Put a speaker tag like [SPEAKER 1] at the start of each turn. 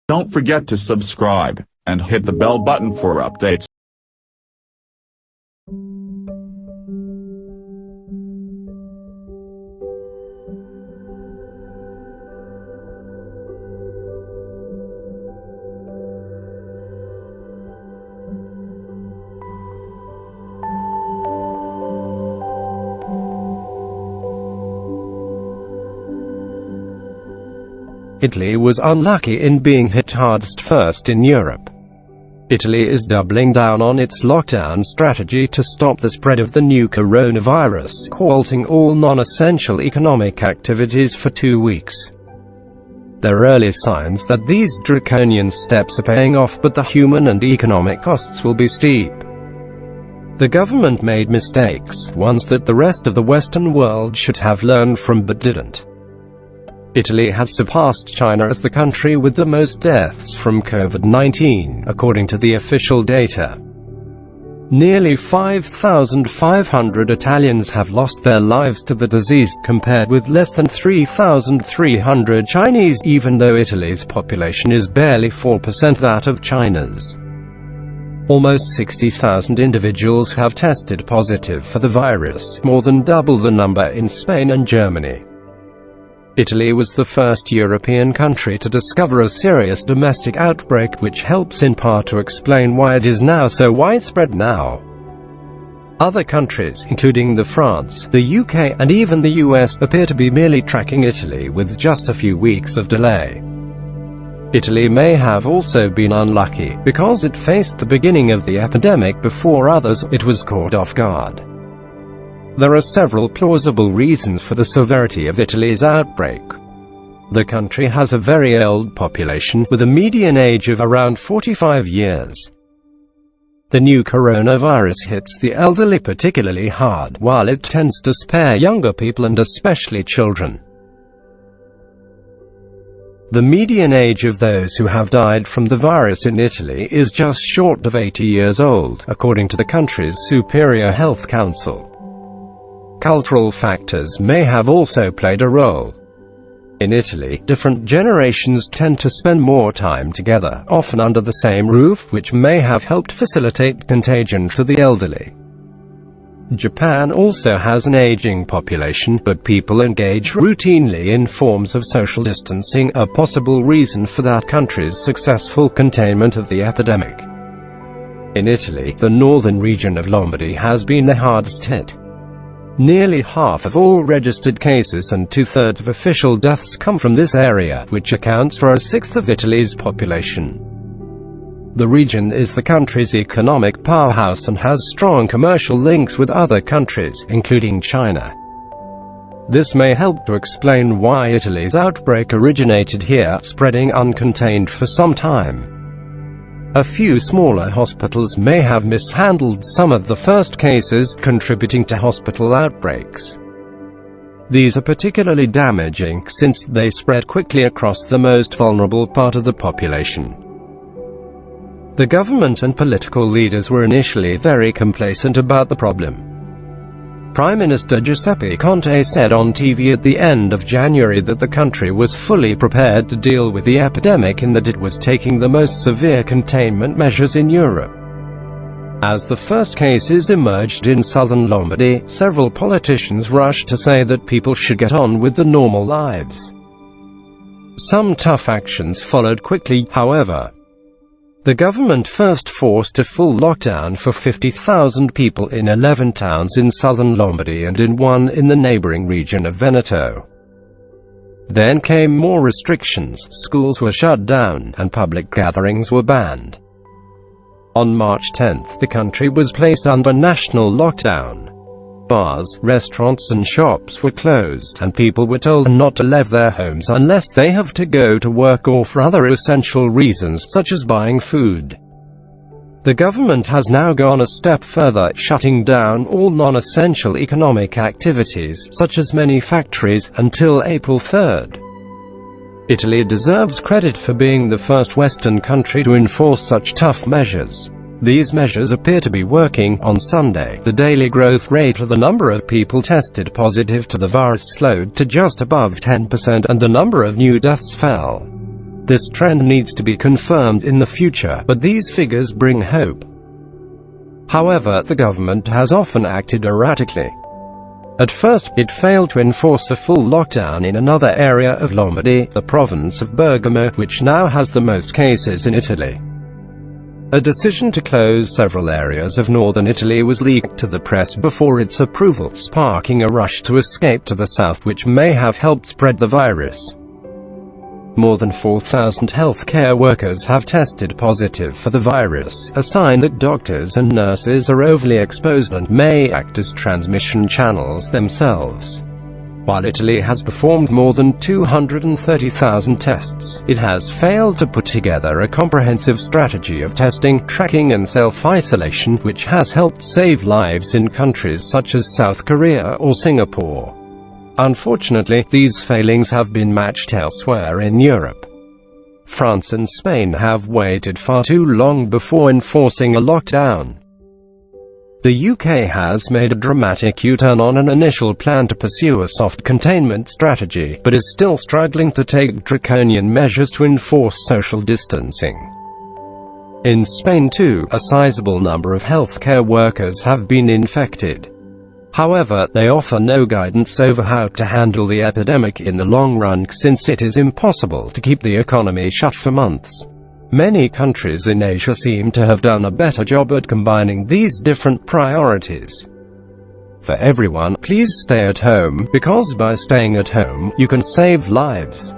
[SPEAKER 1] Don't forget to subscribe, and hit the bell button for updates.
[SPEAKER 2] Italy was unlucky in being hit hardest first in Europe. Italy is doubling down on its lockdown strategy to stop the spread of the new coronavirus, halting all non-essential economic activities for 2 weeks. There are early signs that these draconian steps are paying off, but the human and economic costs will be steep. The government made mistakes, ones that the rest of the Western world should have learned from but didn't. Italy has surpassed China as the country with the most deaths from Covid-19, according to the official data. Nearly 5,500 Italians have lost their lives to the disease, compared with less than 3,300 Chinese, even though Italy's population is barely 4% that of China's. Almost 60,000 individuals have tested positive for the virus, more than double the number in Spain and Germany. Italy was the first European country to discover a serious domestic outbreak, which helps in part to explain why it is now so widespread now. Other countries, including France, the UK, and even the US, appear to be merely tracking Italy with just a few weeks of delay. Italy may have also been unlucky, because it faced the beginning of the epidemic before others. It was caught off guard. There are several plausible reasons for the severity of Italy's outbreak. The country has a very old population, with a median age of around 45 years. The new coronavirus hits the elderly particularly hard, while it tends to spare younger people and especially children. The median age of those who have died from the virus in Italy is just short of 80 years old, according to the country's Superior Health Council. Cultural factors may have also played a role. In Italy, different generations tend to spend more time together, often under the same roof, which may have helped facilitate contagion to the elderly. Japan also has an aging population, but people engage routinely in forms of social distancing, a possible reason for that country's successful containment of the epidemic. In Italy, the northern region of Lombardy has been the hardest hit. Nearly half of all registered cases and 2/3 of official deaths come from this area, which accounts for 1/6 of Italy's population. The region is the country's economic powerhouse and has strong commercial links with other countries, including China. This may help to explain why Italy's outbreak originated here, spreading uncontained for some time. A few smaller hospitals may have mishandled some of the first cases, contributing to hospital outbreaks. These are particularly damaging, since they spread quickly across the most vulnerable part of the population. The government and political leaders were initially very complacent about the problem. Prime Minister Giuseppe Conte said on TV at the end of January that the country was fully prepared to deal with the epidemic and that it was taking the most severe containment measures in Europe. As the first cases emerged in southern Lombardy, several politicians rushed to say that people should get on with their normal lives. Some tough actions followed quickly, however. The government first forced a full lockdown for 50,000 people in 11 towns in southern Lombardy and in one in the neighboring region of Veneto. Then came more restrictions, schools were shut down, and public gatherings were banned. On March 10, the country was placed under national lockdown. Bars, restaurants and shops were closed, and people were told not to leave their homes unless they have to go to work or for other essential reasons, such as buying food. The government has now gone a step further, shutting down all non-essential economic activities, such as many factories, until April 3. Italy deserves credit for being the first Western country to enforce such tough measures. These measures appear to be working. On Sunday, the daily growth rate of the number of people tested positive to the virus slowed to just above 10%, and the number of new deaths fell. This trend needs to be confirmed in the future, but these figures bring hope. However, the government has often acted erratically. At first, it failed to enforce a full lockdown in another area of Lombardy, the province of Bergamo, which now has the most cases in Italy. A decision to close several areas of northern Italy was leaked to the press before its approval, sparking a rush to escape to the south, which may have helped spread the virus. More than 4,000 healthcare workers have tested positive for the virus, a sign that doctors and nurses are overly exposed and may act as transmission channels themselves. While Italy has performed more than 230,000 tests, it has failed to put together a comprehensive strategy of testing, tracking and self-isolation, which has helped save lives in countries such as South Korea or Singapore. Unfortunately, these failings have been matched elsewhere in Europe. France and Spain have waited far too long before enforcing a lockdown. The UK has made a dramatic U-turn on an initial plan to pursue a soft containment strategy, but is still struggling to take draconian measures to enforce social distancing. In Spain too, a sizable number of healthcare workers have been infected. However, they offer no guidance over how to handle the epidemic in the long run, since it is impossible to keep the economy shut for months. Many countries in Asia seem to have done a better job at combining these different priorities. For everyone, please stay at home, because by staying at home, you can save lives.